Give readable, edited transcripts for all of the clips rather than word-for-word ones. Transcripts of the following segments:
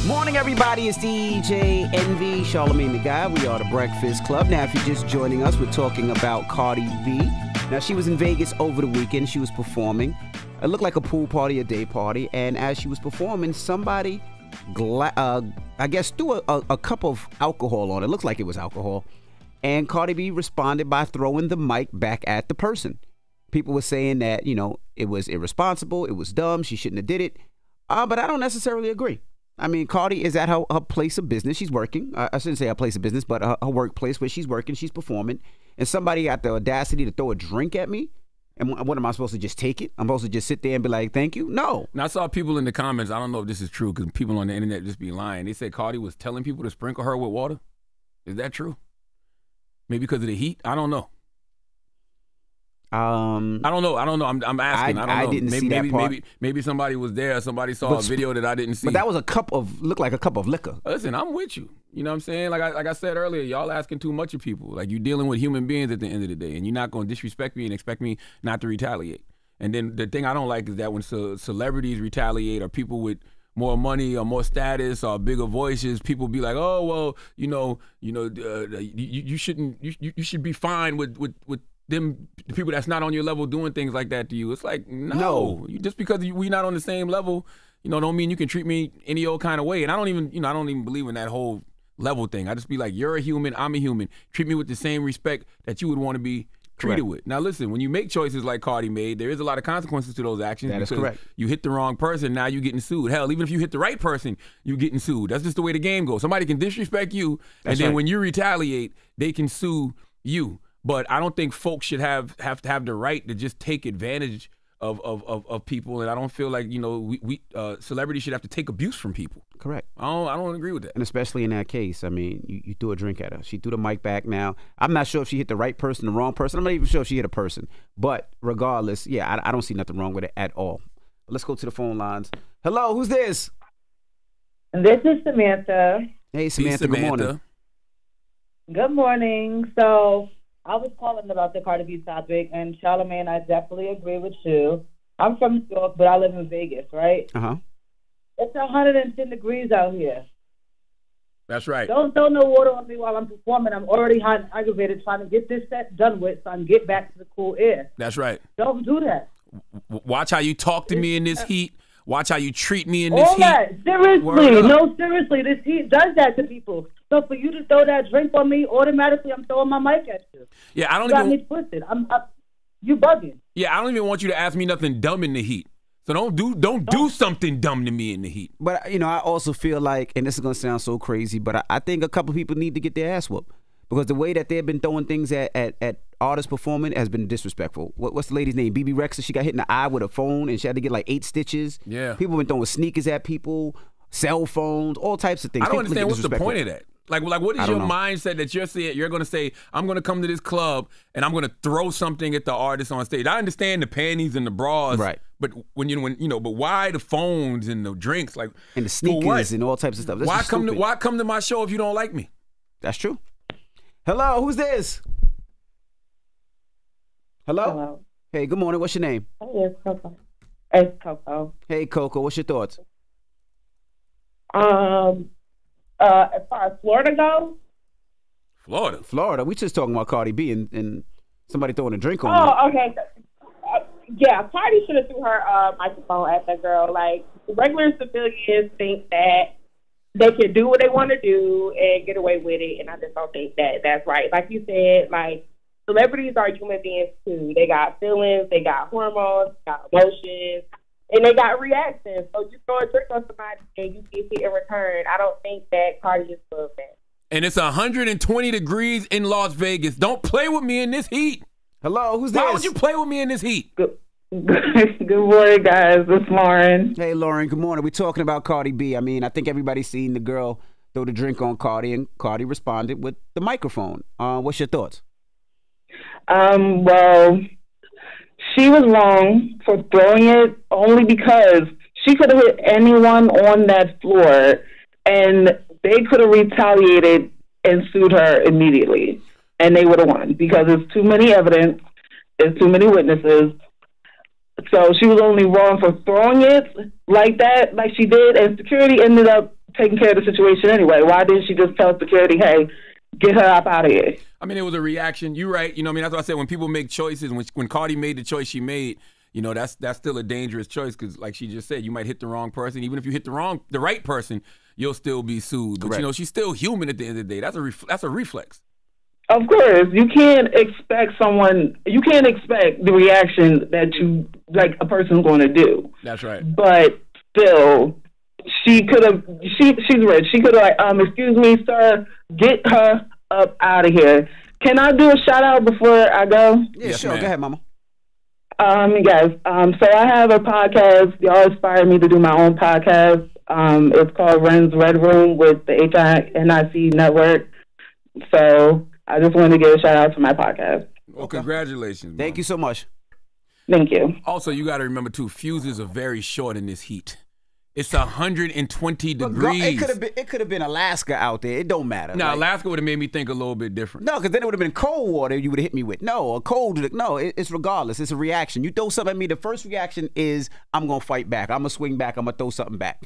Morning, everybody. It's DJ Envy, Charlamagne the Guy. We are the Breakfast Club. Now, if you're just joining us, we're talking about Cardi B. Now, she was in Vegas over the weekend. She was performing. It looked like a pool party, a day party. And as she was performing, somebody, I guess, threw a cup of alcohol on it. It looked like it was alcohol. And Cardi B responded by throwing the mic back at the person. People were saying that, you know, it was irresponsible, it was dumb, she shouldn't have did it. But I don't necessarily agree. I mean, Cardi is at her place of business. She's working. I shouldn't say her place of business, but her workplace where she's working, she's performing. And somebody got the audacity to throw a drink at me. And what am I supposed to just take it? I'm supposed to just sit there and be like, thank you? No. Now, I saw people in the comments, I don't know if this is true because people on the internet just be lying. They said Cardi was telling people to sprinkle her with water. Is that true? Maybe because of the heat? I don't know. I don't know. I'm asking. I don't know. I didn't see that part. Maybe somebody was there. Somebody saw a video that I didn't see. But that was looked like a cup of liquor. Listen, I'm with you. You know what I'm saying? Like I said earlier, y'all asking too much of people. Like, you dealing with human beings at the end of the day, and you're not going to disrespect me and expect me not to retaliate. And then the thing I don't like is that when celebrities retaliate, or people with more money or more status or bigger voices, people be like, oh, well, you should be fine with them, the people that's not on your level doing things like that to you. It's like, no. Just because we not on the same level, don't mean you can treat me any old kind of way. And I don't even believe in that whole level thing. I just be like, you're a human, I'm a human. Treat me with the same respect that you would want to be treated with. Now, listen, when you make choices like Cardi made, there is a lot of consequences to those actions. That is correct. You hit the wrong person, now you're getting sued. Hell, even if you hit the right person, you're getting sued. That's just the way the game goes. Somebody can disrespect you, and then when you retaliate, they can sue you. But I don't think folks should have to have the right to just take advantage of people, and I don't feel like celebrities should have to take abuse from people. Correct. I don't agree with that. And especially in that case, I mean, you threw a drink at her. She threw the mic back. Now, I'm not sure if she hit the right person, the wrong person. I'm not even sure if she hit a person. But regardless, yeah, I don't see nothing wrong with it at all. But let's go to the phone lines. Hello, who's this? This is Symantha. Hey, Symantha. Good morning. Good morning. So I was calling about the Cardi B topic, and Charlamagne, I definitely agree with you. I'm from New York, but I live in Vegas, right? Uh-huh. It's 110 degrees out here. That's right. Don't throw no water on me while I'm performing. I'm already hot and aggravated trying to get this set done with so I can get back to the cool air. That's right. Don't do that. Watch how you talk to me in this heat. Watch how you treat me in this heat. That. Seriously. No, seriously. This heat does that to people. So for you to throw that drink on me, automatically I'm throwing my mic at you. Yeah, I don't you even. Got me twisted. You bugging. Yeah, I don't even want you to ask me nothing dumb in the heat. So don't do something dumb to me in the heat. But I also feel like, and this is gonna sound so crazy, but I think a couple people need to get their ass whooped because the way that they've been throwing things at artists performing has been disrespectful. What's the lady's name? BB Rexa. She got hit in the eye with a phone and she had to get like 8 stitches. Yeah. People been throwing sneakers at people, cell phones, all types of things. I don't understand what's the point of that. Like what is your mindset that you're going to say, I'm going to come to this club and I'm going to throw something at the artist on stage? I understand the panties and the bras, right? But but why the phones and the drinks, like, and the sneakers and all types of stuff? Why come to my show if you don't like me? That's true. Hello, who's this? Hello. Hey, good morning. What's your name? Oh, it's Coco. It's Coco. Hey, Coco. What's your thoughts? As far as Florida goes? Florida. We just talking about Cardi B and somebody throwing a drink on her. Oh, okay. Yeah, Cardi should have threw her microphone at that girl. Like, regular civilians think that they can do what they want to do and get away with it, and I just don't think that that's right. Like you said, like, celebrities are human beings, too. They got feelings, they got hormones, they got emotions, and they got reactions. So you throw a drink on somebody and you get hit in return. I don't think that Cardi is above that. And it's 120 degrees in Las Vegas. Don't play with me in this heat. Hello, who's this? Why would you play with me in this heat? Good morning, guys. It's Lauren. Hey, Lauren. Good morning. We're talking about Cardi B. I mean, I think everybody's seen the girl throw the drink on Cardi, and Cardi responded with the microphone. What's your thoughts? Well, she was wrong for throwing it only because she could have hit anyone on that floor, and they could have retaliated and sued her immediately, and they would have won because there's too many evidence, there's too many witnesses. So she was only wrong for throwing it like that, like she did, and security ended up taking care of the situation anyway. Why didn't she just tell security, hey, get her up out of here? I mean, it was a reaction. You're right. You know what I mean? That's what I said. When people make choices, when Cardi made the choice she made, you know, that's still a dangerous choice because, like she just said, you might hit the wrong person. Even if you hit the right person, you'll still be sued. But, you know, she's still human at the end of the day. That's a reflex. Of course. You can't expect the reaction that you, like, a person's going to do. That's right. But still, she's rich. She could have, like, excuse me, sir, get her up out of here. Can I do a shout out before I go? Yeah, yes, sure. ma'am. Go ahead, mama. Yes. So I have a podcast. Y'all inspired me to do my own podcast. It's called Ren's Red Room with the HINIC network. So I just wanted to give a shout out to my podcast. Well, congratulations. Thank you so much. Thank you. Also, you got to remember, too, fuses are very short in this heat. It's 120 degrees. It could have been Alaska out there. It don't matter. Now, like, Alaska would have made me think a little bit different. No, because then it would have been cold water you would have hit me with. No, it's regardless. It's a reaction. You throw something at me, the first reaction is I'm going to fight back. I'm going to swing back. I'm going to throw something back.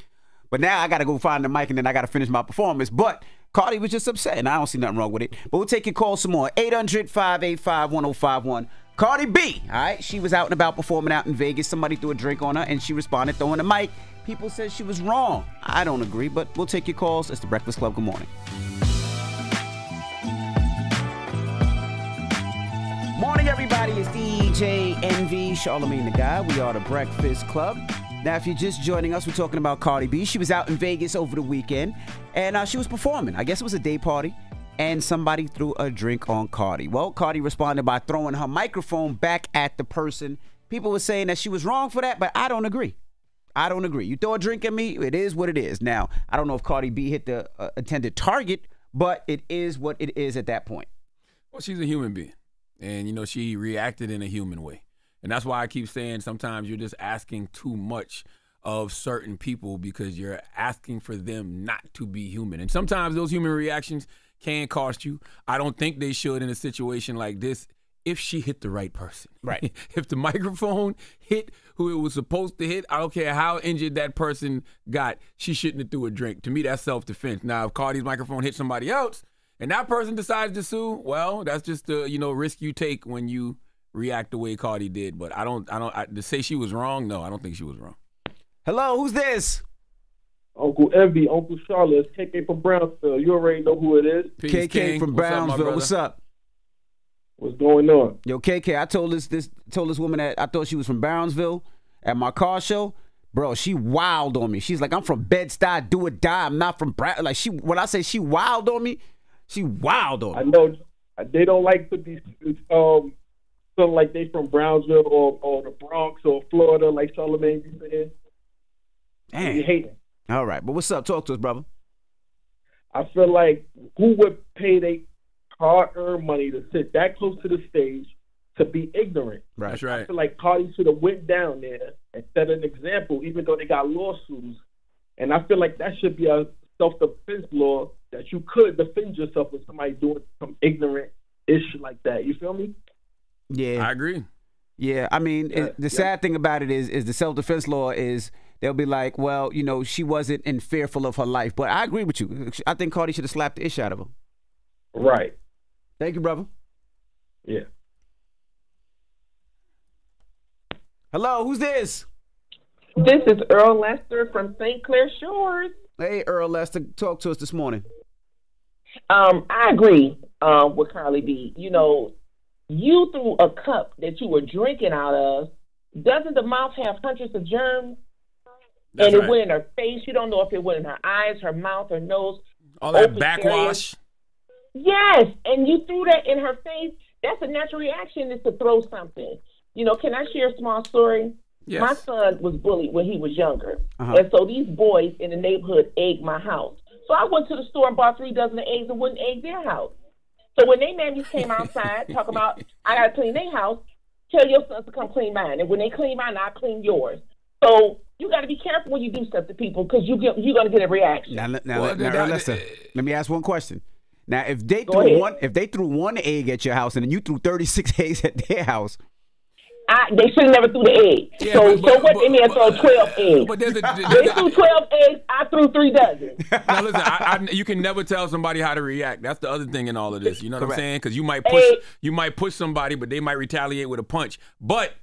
But now I got to go find the mic and then I got to finish my performance. But Cardi was just upset, and I don't see nothing wrong with it. But we'll take your call some more. 800-585-1051. Cardi B, all right? She was out and about performing out in Vegas. Somebody threw a drink on her, and she responded throwing the mic. People said she was wrong. I don't agree, but we'll take your calls. It's The Breakfast Club. Good morning. Morning, everybody. It's DJ NV, Charlamagne the Guy. We are The Breakfast Club. Now, if you're just joining us, we're talking about Cardi B. She was out in Vegas over the weekend, and she was performing. I guess it was a day party, and somebody threw a drink on Cardi. Well, Cardi responded by throwing her microphone back at the person. People were saying that she was wrong for that, but I don't agree. I don't agree. You throw a drink at me, it is what it is. Now, I don't know if Cardi B hit the intended target, but it is what it is at that point. Well, she's a human being, and, you know, she reacted in a human way. And that's why I keep saying sometimes you're just asking too much of certain people because you're asking for them not to be human. And sometimes those human reactions can cost you. I don't think they should in a situation like this if she hit the right person. Right. If the microphone hit who it was supposed to hit, I don't care how injured that person got, she shouldn't have threw a drink. To me, that's self-defense. Now, if Cardi's microphone hit somebody else and that person decides to sue, well, that's just the, you know, risk you take when you react the way Cardi did. But to say she was wrong, no, I don't think she was wrong. Hello, who's this? Uncle Envy, Uncle Charlotte, it's KK from Brownsville. You already know who it is. Peace, KK King. from Brownsville. What's up? What's going on? Yo, KK, I told this woman that I thought she was from Brownsville at my car show. Bro, she wild on me. She's like, I'm from Bed-Stuy, do or die. I'm not from like when I say she wild on me, she wild on me. I know they don't like to be something like they from Brownsville or the Bronx or Florida, like Charlamagne be saying. Dang. You hate it. All right, but what's up? Talk to us, brother. I feel like who would pay their hard-earned money to sit that close to the stage to be ignorant? Right. That's right. I feel like Cardi should have went down there and set an example, even though they got lawsuits. And I feel like that should be a self-defense law that you could defend yourself when somebody doing some ignorant issue like that. You feel me? Yeah, I agree. Yeah, I mean, the sad thing about it is the self-defense law is they'll be like, well, you know, she wasn't in fearful of her life. But I agree with you. I think Cardi should have slapped the ish out of her. Right. Thank you, brother. Yeah. Hello, who's this? This is Earl Lester from St. Clair Shores. Hey, Earl Lester, talk to us this morning. I agree with Cardi B. You know, you threw a cup that you were drinking out of. Doesn't the mouth have hundreds of germs? That's and right. It went in her face. You don't know if it went in her eyes, her mouth, her nose. All that open backwash. areas. Yes, and you threw that in her face. That's a natural reaction, is to throw something. You know, can I share a small story? Yes. My son was bullied when he was younger. Uh-huh. And so these boys in the neighborhood egged my house. So I went to the store and bought 3 dozen of eggs and wouldn't egg their house. So when they mammies came outside talking about, I got to clean their house, tell your sons to come clean mine. And when they clean mine, I'll clean yours. So you got to be careful when you do stuff to people because you're going to get a reaction. Now, Well, Earl Lester, let me ask one question. Now, if they Go ahead. threw one egg at your house and then you threw 36 eggs at their house, They should have never threw the egg. Yeah, so what? They may have thrown 12 eggs. But they threw 12 eggs. I threw 3 dozen. Now listen, you can never tell somebody how to react. That's the other thing in all of this. You know what I'm saying? Because you might push somebody, but they might retaliate with a punch. But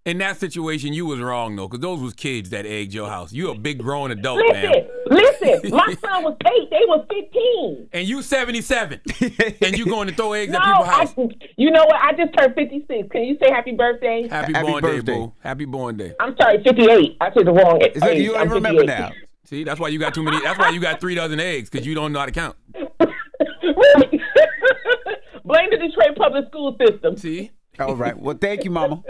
in that situation, you was wrong though, because those was kids that egged your house. You a big grown adult, man. Listen. My son was 8. They was 15. And you 77. And you going to throw eggs at people's house. You know what? I just turned 56. Can you say happy birthday? Happy born day, boo. Happy born day. I'm sorry, 58. I said the wrong age. You don't remember now. See, that's why you got too many. That's why you got 3 dozen eggs, because you don't know how to count. Blame the Detroit public school system. See? All right. Well, thank you, Mama.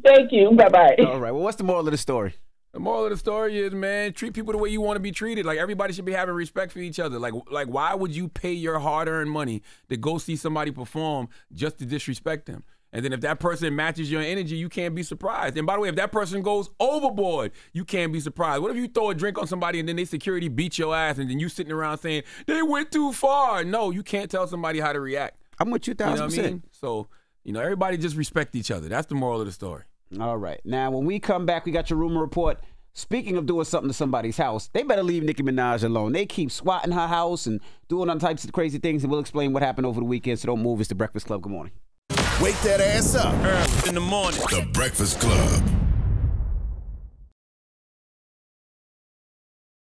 Thank you. Bye-bye. All right. Well, what's the moral of the story? The moral of the story is, man, treat people the way you want to be treated. Like, everybody should be having respect for each other. Like why would you pay your hard-earned money to go see somebody perform just to disrespect them? And then if that person matches your energy, you can't be surprised. And by the way, if that person goes overboard, you can't be surprised. What if you throw a drink on somebody and then they security beat your ass and then you sitting around saying, they went too far? No, you can't tell somebody how to react. I'm with you 1,000%. You know what I mean? So, everybody just respect each other. That's the moral of the story. All right. Now, when we come back, we got your rumor report. Speaking of doing something to somebody's house, they better leave Nicki Minaj alone. They keep swatting her house and doing all types of crazy things, and we'll explain what happened over the weekend, so don't move. It's The Breakfast Club. Good morning. Wake that ass up. Early in the morning. The Breakfast Club.